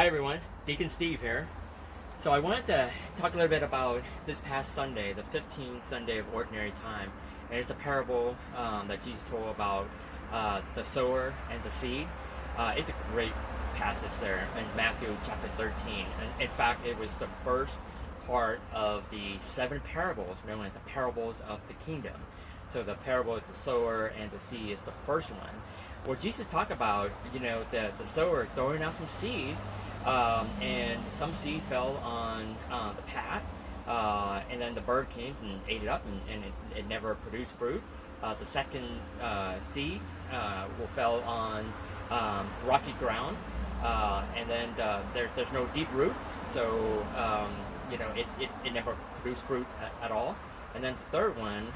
Hi everyone, Deacon Steve here. So I wanted to talk a little bit about this past Sunday, the 15th Sunday of Ordinary Time. And it's the parable that Jesus told about the sower and the seed. It's a great passage there in Matthew chapter 13. And in fact, it was the first part of the 7 parables known as the parables of the kingdom. So the parable is the sower and the seed is the first one. Where Jesus talked about, the sower throwing out some seeds, and some seed fell on the path, and then the bird came and ate it up, and it never produced fruit. The second seed fell on rocky ground, and then there's no deep roots, so it never produced fruit at all. And then the third one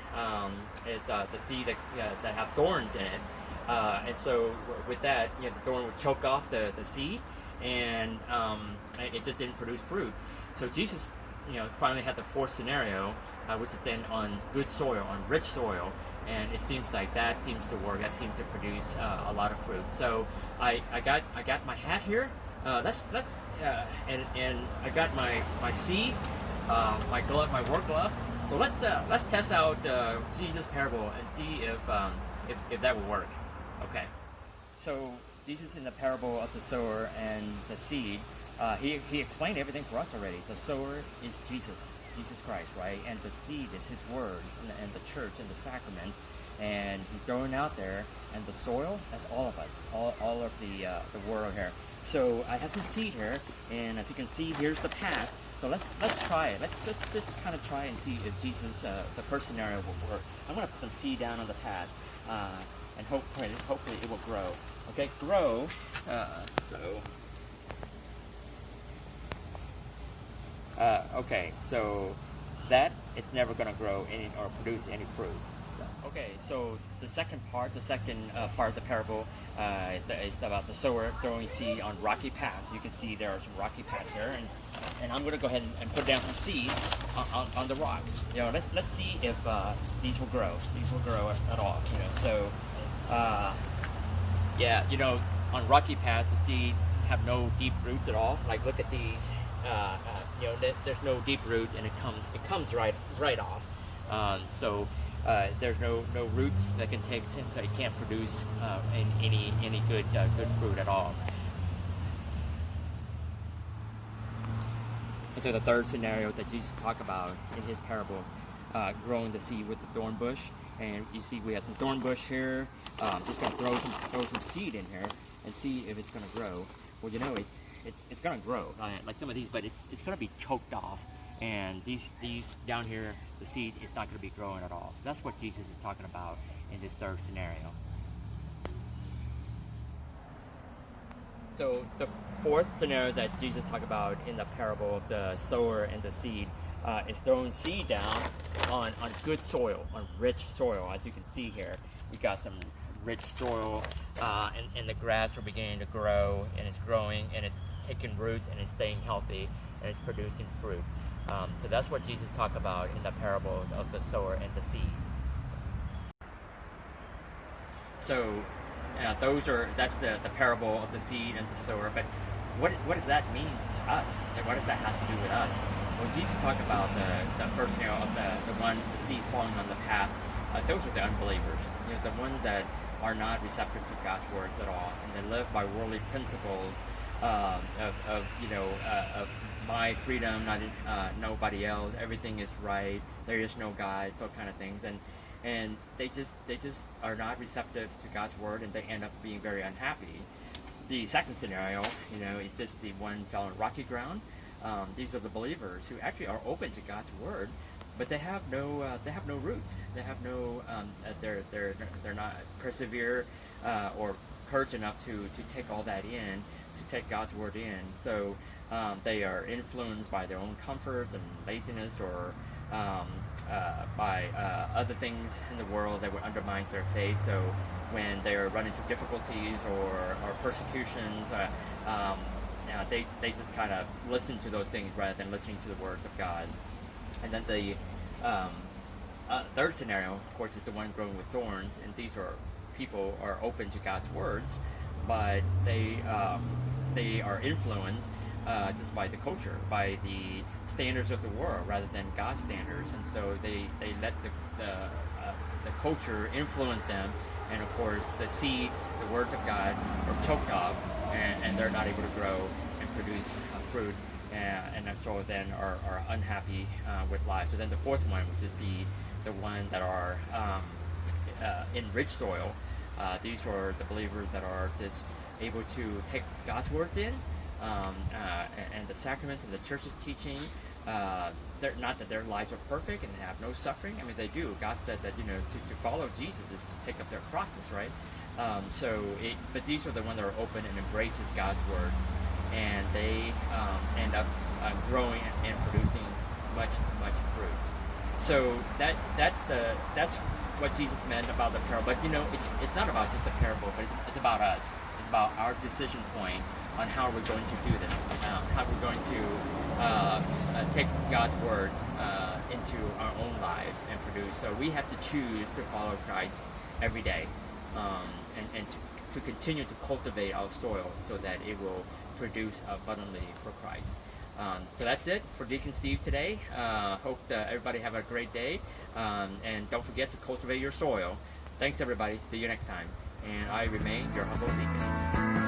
is the seed that have thorns in it. And so with that, the thorn would choke off the seed, and it just didn't produce fruit. So Jesus, finally had the fourth scenario, which is then on good soil, on rich soil, and it seems like that seems to work. That seems to produce a lot of fruit. So I got my hat here. And I got my seed, my glove, my work glove. So let's test out Jesus' parable and see if that will work. Okay, so Jesus in the parable of the sower and the seed, he explained everything for us already. The sower is Jesus Christ, right? And the seed is his words and the church and the sacrament. And he's throwing out there, and the soil, that's all of us, all of the world here. So I have some seed here, and as you can see, here's the path. So let's try it. Let's just kind of try and see if Jesus, the first scenario will work. I'm going to put some seed down on the path, and hopefully it will grow. Okay, grow. Okay, so that it's never going to grow any or produce any fruit. Okay, so the second part of the parable is about the sower throwing seed on rocky paths. You can see there are some rocky paths here, and I'm going to go ahead and put down some seed on the rocks. Let's see if these will grow. These will grow at all. So on rocky paths, the seed have no deep roots at all. Like look at these. There's no deep roots, and it comes right off. There's no roots that can take it, so it can't produce any good fruit at all. And so the third scenario that Jesus talked about in his parables, growing the seed with the thorn bush, and you see we have the thorn bush here. Just gonna throw some seed in here and see if it's gonna grow. Well, it's gonna grow like some of these, but it's gonna be choked off. And these down here, the seed is not going to be growing at all. So that's what Jesus is talking about in this third scenario. So the fourth scenario that Jesus talked about in the parable of the sower and the seed is throwing seed down on good soil, on rich soil. As you can see here, we got some rich soil, and the grass are beginning to grow, and it's growing, and it's taking roots, and it's staying healthy, and it's producing fruit. So that's what Jesus talked about in the parable of the sower and the seed. So that's the parable of the seed and the sower. But what does that mean to us? And what does that have to do with us? Well, Jesus talked about the first scenario of the seed falling on the path. Those are the unbelievers. The ones that are not receptive to God's words at all, and they live by worldly principles of my freedom, not nobody else. Everything is right. There is no God. Those kind of things, and they just are not receptive to God's word, and they end up being very unhappy. The second scenario, is just the one fell on rocky ground. These are the believers who actually are open to God's word, but they have no roots. They have no they're not persevere or courage enough to take all that in, to take God's word in. So they are influenced by their own comfort and laziness, or by other things in the world that would undermine their faith. So when they are running into difficulties or persecutions, they just kind of listen to those things rather than listening to the words of God. And then the third scenario, of course, is the one growing with thorns, and these are people are open to God's words, but they are influenced just by the culture, by the standards of the world, rather than God's standards. And so they let the culture influence them, and of course the seeds, the words of God, are choked off, and they're not able to grow and produce fruit, and so then are unhappy with life. So then the fourth one, which is the one that are in rich soil. These are the believers that are just able to take God's words in, and the sacraments and the church's teaching. They're not that their lives are perfect and they have no suffering. I mean, they do. God said that to follow Jesus is to take up their crosses, right? But these are the ones that are open and embraces God's words, and they end up growing and producing much fruit. So that's what Jesus meant about the parable. But it's not about just the parable, but it's about us. It's about our decision point on how we're going to do this, how we're going to take God's words into our own lives and produce. So we have to choose to follow Christ every day, and to continue to cultivate our soil so that it will produce abundantly for Christ. So that's it for Deacon Steve today. Hope that everybody have a great day, and don't forget to cultivate your soil. Thanks everybody. See you next time. And I remain your humble deacon.